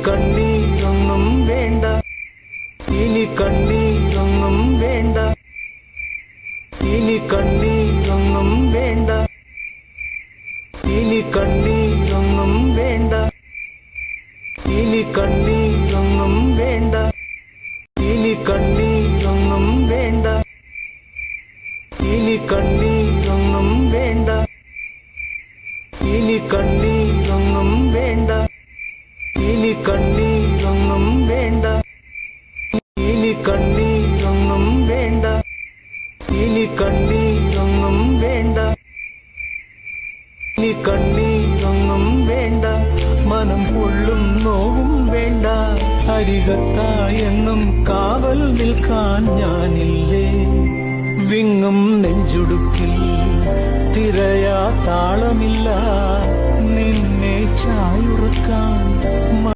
കണ്ണീരൊന്നും വേണ്ട, ഇനി കണ്ണീരൊന്നും വേണ്ട, ഇനി കണ്ണീരൊന്നും വേണ്ട, ഇനി കണ്ണീരൊന്നും വേണ്ട, ഇനി കണ്ണീരൊന്നും വേണ്ട, ഇനി കണ്ണീരൊന്നും വേണ്ട, ഇനി കണ്ണീരൊന്നും വേണ്ട, ഇനി കണ്ണീരൊന്നും വേണ്ട, ഇനി കണ്ണീരൊന്നും വേണ്ട, ഇനി കണ്ണീരൊന്നും വേണ്ട, ഇനി കണ്ണീരൊന്നും വേണ്ട, ഇനി കണ്ണീരൊന്നും വേണ്ട. മനം പൊള്ളും നോവും വേണ്ട, അരികത്തായെന്നും കാവൽ നിൽക്കാൻ ഞാനില്ലേ. വിങ്ങും നെഞ്ചുടുക്കിൽ തിരയാ താളമില്ല, നിന്നെ ചായുറക്കാൻ